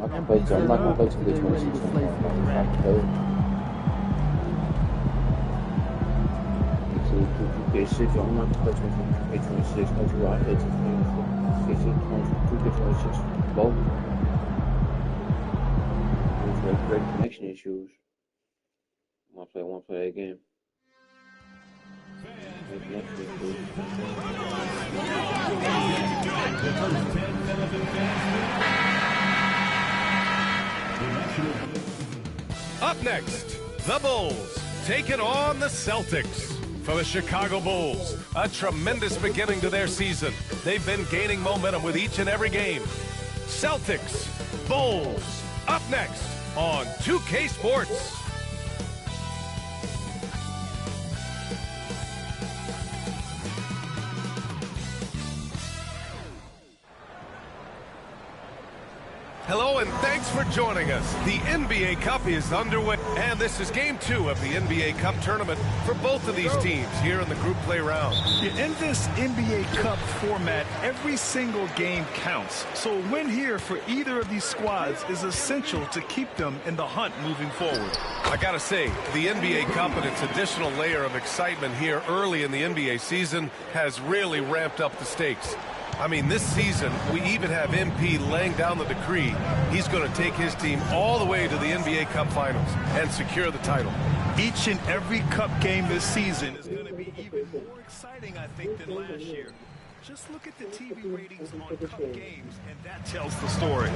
I'm not gonna play too good 26 给19 I'm not gonna play 26 no two out 18 26 both. Great connection issues. I want to play that game. Up next, the Bulls taking on the Celtics. For the Chicago Bulls, a tremendous beginning to their season. They've been gaining momentum with each and every game. Celtics, Bulls, up next on 2K Sports. Hello and thanks for joining us. The NBA Cup is underway, and this is Game 2 of the NBA Cup tournament for both of these teams here in the group play round. In this NBA Cup format, every single game counts. So a win here for either of these squads is essential to keep them in the hunt moving forward. I gotta say, the NBA Cup and its additional layer of excitement here early in the NBA season has really ramped up the stakes. I mean, this season, we even have MP laying down the decree. He's going to take his team all the way to the NBA Cup Finals and secure the title. Each and every Cup game this season is going to be even more exciting, I think, than last year. Just look at the TV ratings on Cup games, and that tells the story.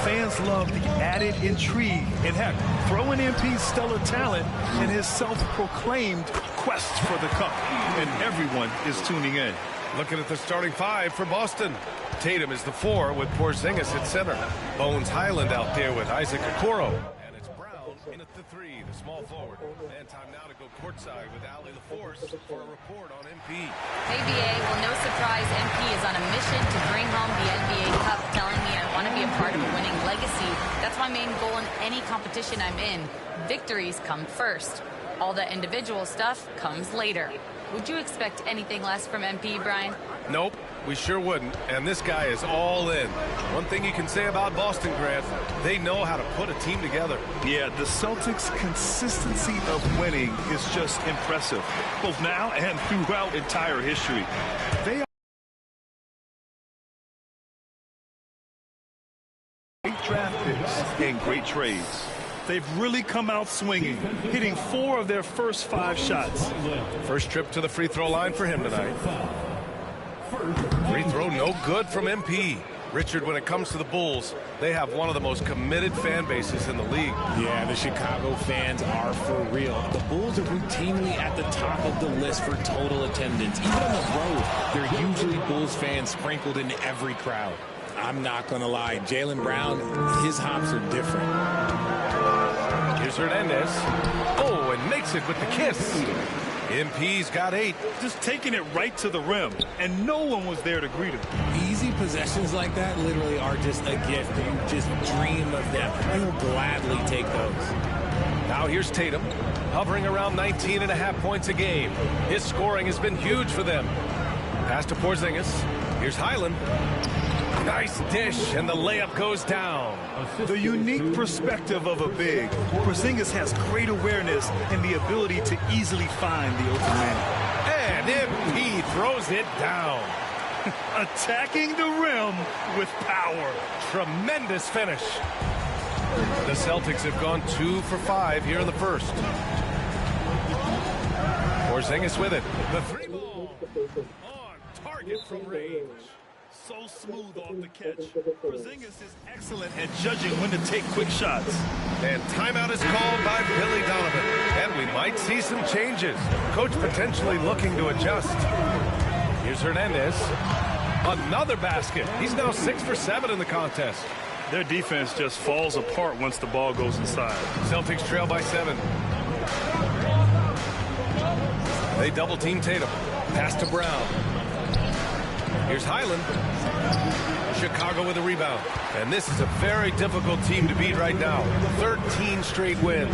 Fans love the added intrigue, and heck, throw in MP's stellar talent and his self-proclaimed quest for the Cup, and everyone is tuning in. Looking at the starting five for Boston. Tatum is the 4 with Porzingis at center. Bones Highland out there with Isaac Okoro. And it's Brown in at the 3, the small forward. And time now to go courtside with Ali LaForce for a report on MP. Hey, BA. Well, no surprise, MP is on a mission to bring home the NBA Cup, telling me I want to be a part of a winning legacy. That's my main goal in any competition I'm in. Victories come first. All the individual stuff comes later. Would you expect anything less from MP, Brian? Nope, we sure wouldn't. And this guy is all in. One thing you can say about Boston, Grant, they know how to put a team together. Yeah, the Celtics' consistency of winning is just impressive, both now and throughout entire history. They are great draft picks and great trades. They've really come out swinging, hitting 4 of their first 5 shots. First trip to the free throw line for him tonight. Free throw no good from MP. Richard, when it comes to the Bulls, they have one of the most committed fan bases in the league. Yeah, the Chicago fans are for real. The Bulls are routinely at the top of the list for total attendance. Even on the road, there are usually Bulls fans sprinkled in every crowd. I'm not going to lie, Jaylen Brown, his hops are different. Here's Hernandez. Oh, and makes it with the kiss. MP's got 8. Just taking it right to the rim, and no one was there to greet him. Easy possessions like that literally are just a gift. You just dream of them. You'll gladly take those. Now here's Tatum, hovering around 19.5 points a game. His scoring has been huge for them. Pass to Porzingis. Here's Highland. Nice dish, and the layup goes down. The unique perspective of a big. Porzingis has great awareness and the ability to easily find the open man. And MP throws it down. Attacking the rim with power. Tremendous finish. The Celtics have gone 2 for 5 here in the first. Porzingis with it. The 3 ball on target from range. So smooth off the catch. Porzingis is excellent at judging when to take quick shots. And timeout is called by Billy Donovan. And we might see some changes. Coach potentially looking to adjust. Here's Hernandez. Another basket. He's now 6 for 7 in the contest. Their defense just falls apart once the ball goes inside. Celtics trail by 7. They double team Tatum. Pass to Brown. Here's Highland. Chicago with a rebound. And this is a very difficult team to beat right now. 13 straight wins.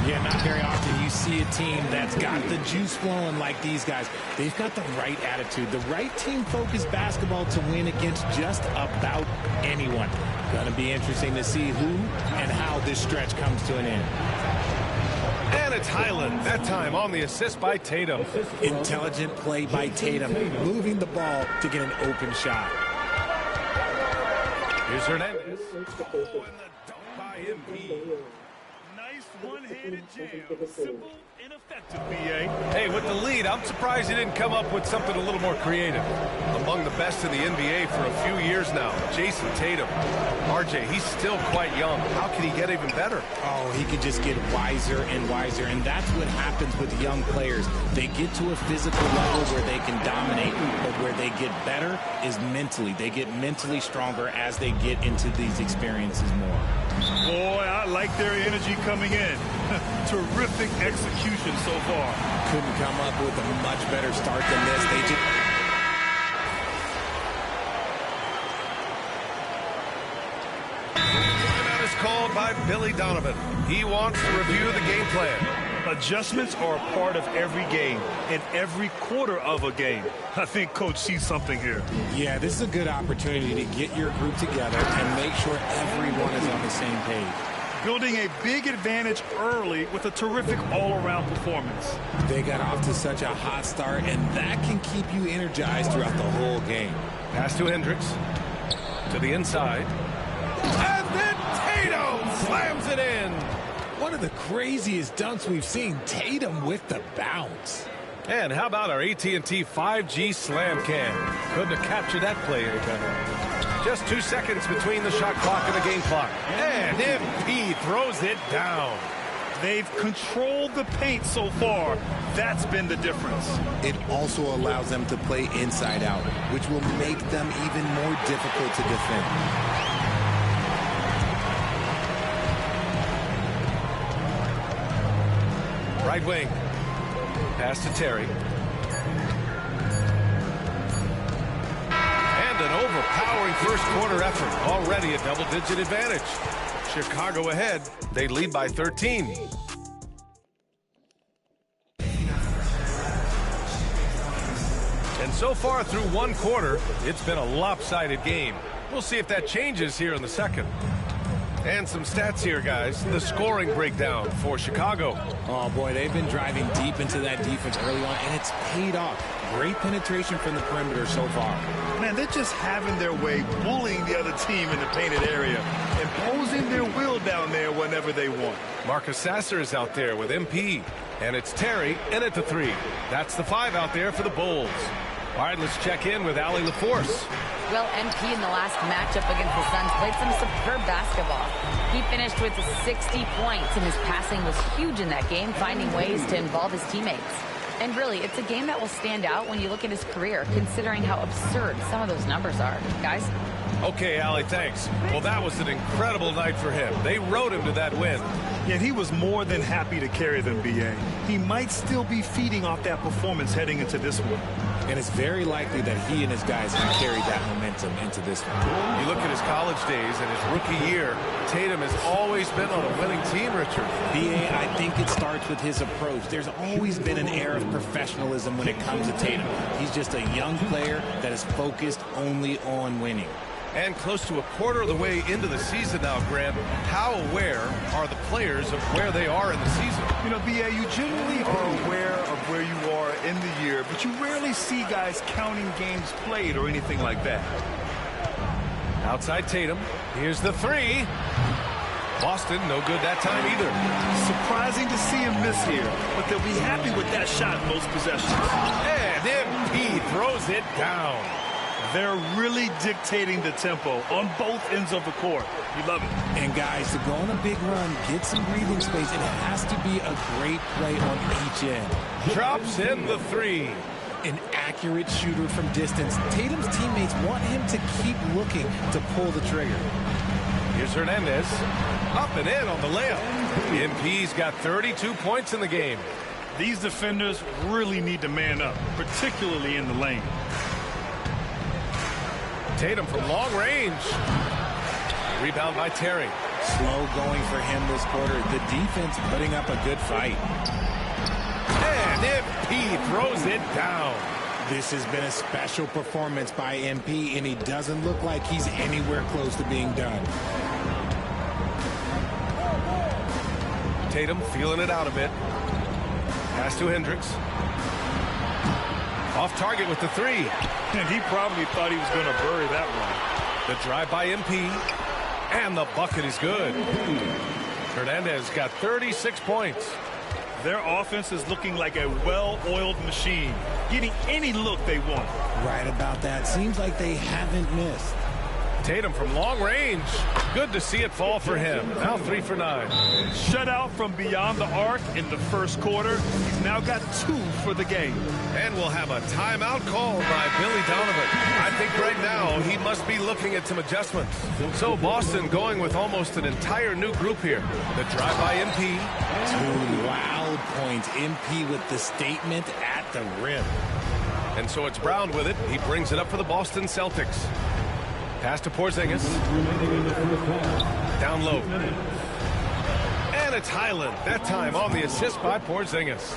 Yeah, not very often you see a team that's got the juice flowing like these guys. They've got the right attitude, the right team-focused basketball to win against just about anyone. Going to be interesting to see who and how this stretch comes to an end. And it's Highland, that time on the assist by Tatum. Intelligent play by Tatum, moving the ball to get an open shot. Here's Hernandez. Oh, and the dunk by MP. Nice one-handed jam. Simple and effective, B.A. Hey, with the lead, I'm surprised he didn't come up with something a little more creative. Among the best in the NBA for a few years now, Jason Tatum. RJ, he's still quite young. How can he get even better? Oh, he could just get wiser and wiser, and that's what happens with young players. They get to a physical level where they can dominate, but where they get better is mentally. They get mentally stronger as they get into these experiences more. Boy, I like their energy coming in. Terrific execution so far. Couldn't come up with a much better start than this. They just... Timeout is called by Billy Donovan. He wants to review the game plan. Adjustments are a part of every game and every quarter of a game. I think Coach sees something here. Yeah, this is a good opportunity to get your group together and make sure everyone is on the same page. Building a big advantage early with a terrific all-around performance. They got off to such a hot start, and that can keep you energized throughout the whole game. Pass to Hendricks. To the inside. And then Tatum slams it in. One of the craziest dunks we've seen. Tatum with the bounce. And how about our AT&T 5G slam cam? Couldn't have captured that play any better. Just 2 seconds between the shot clock and the game clock. And MP throws it down. They've controlled the paint so far. That's been the difference. It also allows them to play inside out, which will make them even more difficult to defend. Right wing. Pass to Terry. And an overpowering first quarter effort. Already a double-digit advantage. Chicago ahead. They lead by 13. And so far through one quarter, it's been a lopsided game. We'll see if that changes here in the second. And some stats here, guys. The scoring breakdown for Chicago. Oh, boy, they've been driving deep into that defense early on, and it's paid off. Great penetration from the perimeter so far. Man, they're just having their way, bullying the other team in the painted area, imposing their will down there whenever they want. Marcus Sasser is out there with MP. And it's Terry in at the 3. That's the 5 out there for the Bulls. All right, let's check in with Allie LaForce. Well, MP in the last matchup against the Suns played some superb basketball. He finished with 60 points, and his passing was huge in that game, finding ways to involve his teammates. And really, it's a game that will stand out when you look at his career, considering how absurd some of those numbers are. Guys? Okay, Allie, thanks. Well, that was an incredible night for him. They rode him to that win. Yet he was more than happy to carry them, B.A. He might still be feeding off that performance heading into this one. And it's very likely that he and his guys have carried that momentum into this one. You look at his college days and his rookie year, Tatum has always been on a winning team, Richard. B.A., I think it starts with his approach. There's always been an air of professionalism when it comes to Tatum. He's just a young player that is focused only on winning. And close to a quarter of the way into the season now, Grant, how aware are the players of where they are in the season? You know, B.A., you generally are aware of where you are in the year, but you rarely see guys counting games played or anything like that. Outside Tatum. Here's the 3. Boston, no good that time either. Surprising to see him miss here, but they'll be happy with that shot most possessions. And MP throws it down. They're really dictating the tempo on both ends of the court. You love it. And guys, to go on a big run, get some breathing space, it has to be a great play on each end. Drops in the 3. An accurate shooter from distance. Tatum's teammates want him to keep looking to pull the trigger. Here's Hernandez. Up and in on the layup. MP's got 32 points in the game. These defenders really need to man up, particularly in the lane. Tatum from long range. Rebound by Terry. Slow going for him this quarter. The defense putting up a good fight. And MP throws it down. This has been a special performance by MP, and he doesn't look like he's anywhere close to being done. Tatum feeling it out a bit. Pass to Hendricks. Off target with the three. And he probably thought he was going to bury that one. The drive by MP. And the bucket is good. Hernandez got 36 points. Their offense is looking like a well-oiled machine, getting any look they want. Right about that. Seems like they haven't missed. Tatum from long range. Good to see it fall for him. Now 3 for 9. Shutout from beyond the arc in the first quarter. He's now got 2 for the game. And we'll have a timeout called by Billy Donovan. I think right now he must be looking at some adjustments. So Boston going with almost an entire new group here. The drive by MP. 2 wild points. MP with the statement at the rim. And so it's Brown with it. He brings it up for the Boston Celtics. Pass to Porzingis. Down low. And it's Highland. That time on the assist by Porzingis.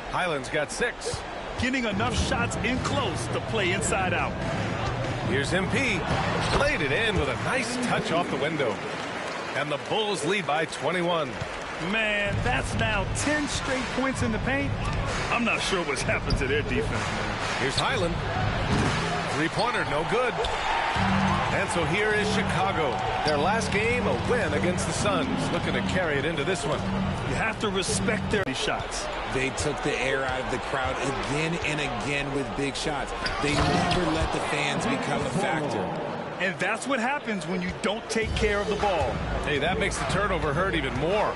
Highland's got 6. Getting enough shots in close to play inside out. Here's MP. Played it in with a nice touch off the window. And the Bulls lead by 21. Man, that's now 10 straight points in the paint. I'm not sure what's happened to their defense, man. Here's Highland. Three-pointer, no good. And so here is Chicago. Their last game, a win against the Suns. Looking to carry it into this one. You have to respect their shots. They took the air out of the crowd again and again with big shots. They never let the fans become a factor. And that's what happens when you don't take care of the ball. Hey, that makes the turnover hurt even more.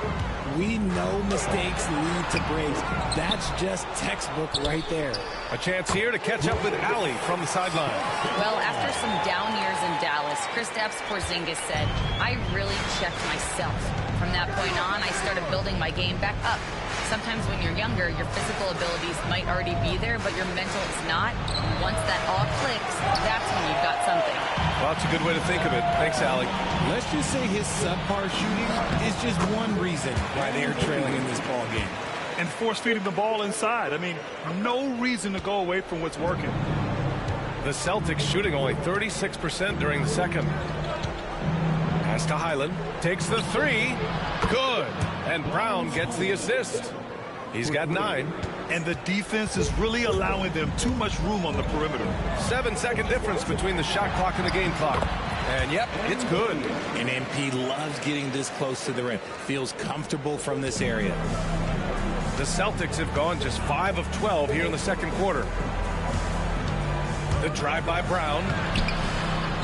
We know mistakes lead to breaks. That's just textbook right there. A chance here to catch up with Allie from the sideline. Well, after some down years in Dallas, Kristaps Porzingis said, I really checked myself. From that point on, I started building my game back up. Sometimes when you're younger, your physical abilities might already be there, but your mental is not. Once that all clicks, that's when you've got something. Well, that's a good way to think of it. Thanks, Allie. Let's just say his subpar shooting is just one reason why they're trailing in this ball game. And force-feeding the ball inside. I mean, no reason to go away from what's working. The Celtics shooting only 36% during the second. Pass to Highland. Takes the three. Good. And Brown gets the assist. He's got 9. And the defense is really allowing them too much room on the perimeter. 7-second difference between the shot clock and the game clock. And yep, it's good. And MP loves getting this close to the rim. Feels comfortable from this area. The Celtics have gone just 5 of 12 here in the second quarter. The drive by Brown.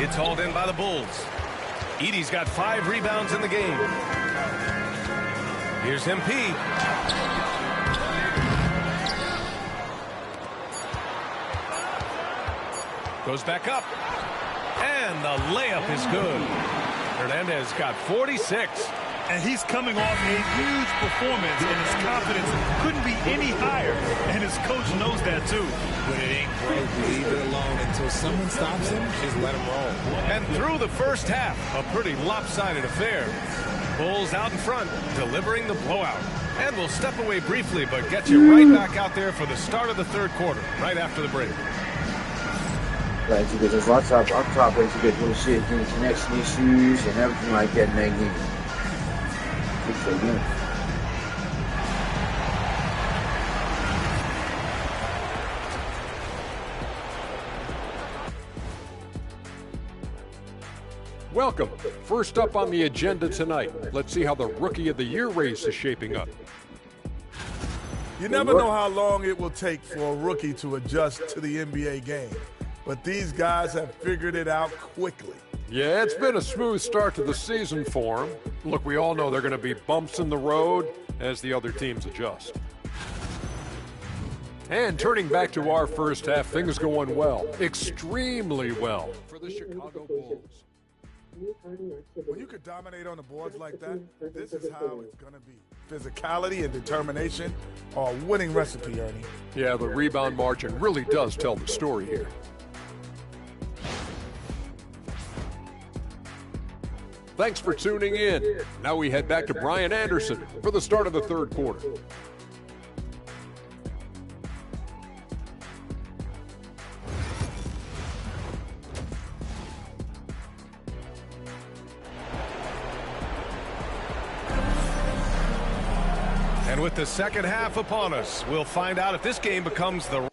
It's hauled in by the Bulls. Edey's got 5 rebounds in the game. Here's MP. Goes back up. And the layup is good. Hernandez got 46. And he's coming off a huge performance, and his confidence couldn't be any higher. And his coach knows that, too. When it ain't broke, leave it alone. Until someone stops him, just let him roll. And through the first half, a pretty lopsided affair. Bulls out in front, delivering the blowout. And we'll step away briefly, but get you right back out there for the start of the third quarter, right after the break. Like, you get just lots of up top, like, you get little shit, getting connection issues and everything like that, man. Welcome. First up on the agenda tonight, let's see how the Rookie of the Year race is shaping up. You never know how long it will take for a rookie to adjust to the NBA game, but these guys have figured it out quickly. Yeah, it's been a smooth start to the season for them. Look, we all know there are going to be bumps in the road as the other teams adjust. And turning back to our first half, things going well, extremely well for the Chicago Bulls. When you could dominate on the boards like that, this is how it's going to be. Physicality and determination are a winning recipe, Ernie. Yeah, the rebound margin really does tell the story here. Thanks for tuning in. Now we head back to Brian Anderson for the start of the third quarter. And with the second half upon us, we'll find out if this game becomes the...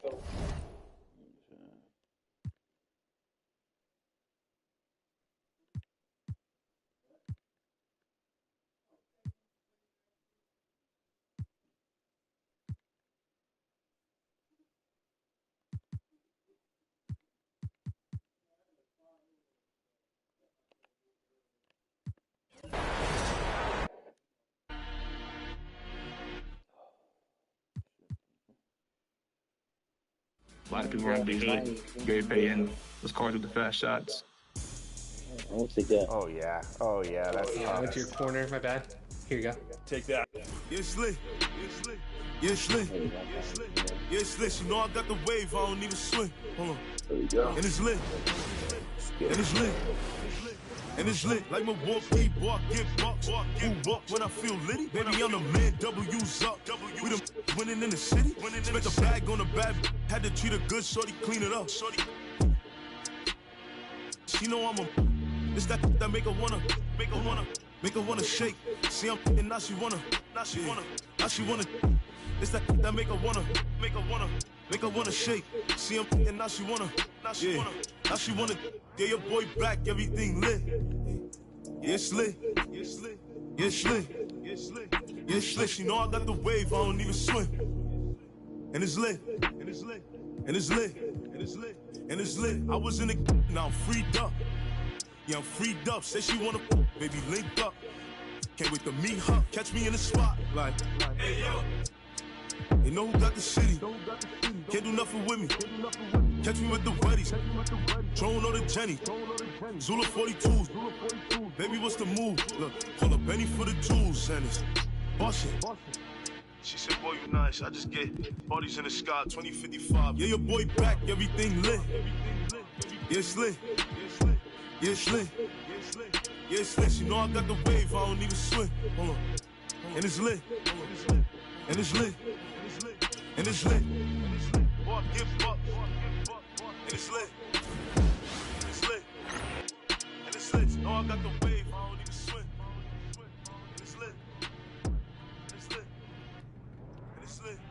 A lot of people around the hood, Gary Payton was cars with the fast shots. I don't think that. Oh yeah. Oh yeah. That's I went to your corner. My bad. Here you go. Take that. Yes, Lee. Yes, Lee. Yes, Lee. Yes, Lee. You know I got the wave. I don't even swing. Hold on. There we go. And it's lit. And it's lit. And it's lit. Like my walk, walk, get walk when I feel litty. Baby, I'm the man. W's up. We the winning in the city. Spent the bag on the bad. Had to treat her good. Shorty, clean it up. Shorty. She know I'm a. It's that make her wanna shake. See I'm and now she wanna. It's that make her wanna shake. See I'm and now she wanna. Now she wanna. Yeah, your boy back, everything lit. Yes, lit. Yes, lit. Yes, lit. Yes, lit. Yes, lit. You know I got the wave, I don't even swim. And it's lit. And it's lit. And it's lit. And it's lit. And it's lit. I was in the now I'm freed up. Yeah, I'm freed up. Say she wanna baby link up. Can't wait to meet her. Catch me in the spot. Like, hey yo. You know who got the city? Can't do nothing with me. Catch me with the weddies. Drone or the Jenny. Zula 42s. Baby, what's the move? Look, call up Benny for the jewels. And it's bustin'. She said, boy, you nice. I just get parties in the sky, 2055. Yeah, your boy back, everything lit. Yes, lit. Yes, lit. Yes, lit. You know I got the wave, I don't even swim. Hold on. And it's lit. And it's lit. And it's lit. Walk, give up. And it's lit. And it's lit. And it's lit. You know I got the wave, I don't even swim. And it's lit. And it's lit. And it's lit.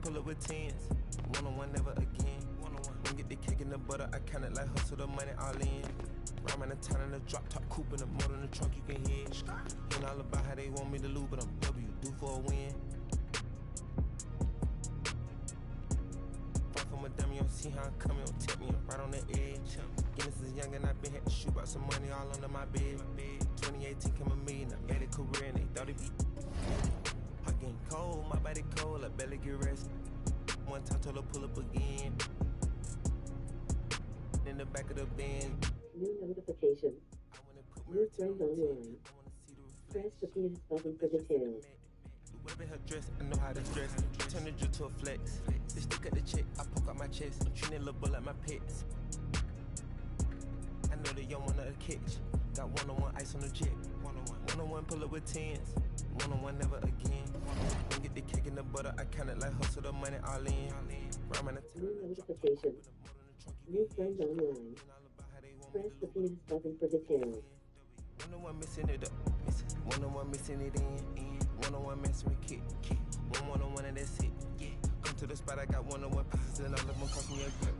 Pull up with tens, one-on-one never again. One get the cake in the butter, I count it like hustle the money all in. Rhyme in the town in the drop top coupe in the motor in the trunk you can hear. Ain't all about how they want me to lose, but I'm W, due for a win. Fight from a dummy, you don't see how I'm coming, don't tip me, I'm right on the edge. Guinness is young and I been had to shoot out some money all under my bed. 2018 came a million, I made a career and they thought it'd be. I getting cold, my body cold, I barely get rest. One time told her pull up again. In the back of the Benz. New notification. New friend online. Press the penis button for details. Whatever her dress, I know how to dress. Turn the drill to a flex. They stick at the check, I poke out my chest. I'm treating a little bull like my pets. I know they don't want to catch. Got one-on-one ice on the jet. One-on-one pull up with tens. One-on-one never again. Don't get the cake in the butter, I count it like hustle the money all in. New notification. New friend online. Press the penis button for details. One-on-one missing it up. One-on-one missing it in. One-on-one messing with kid. One-on-one and that's it. Come to the spot, I got one-on-one pieces and all of them cost me a grip.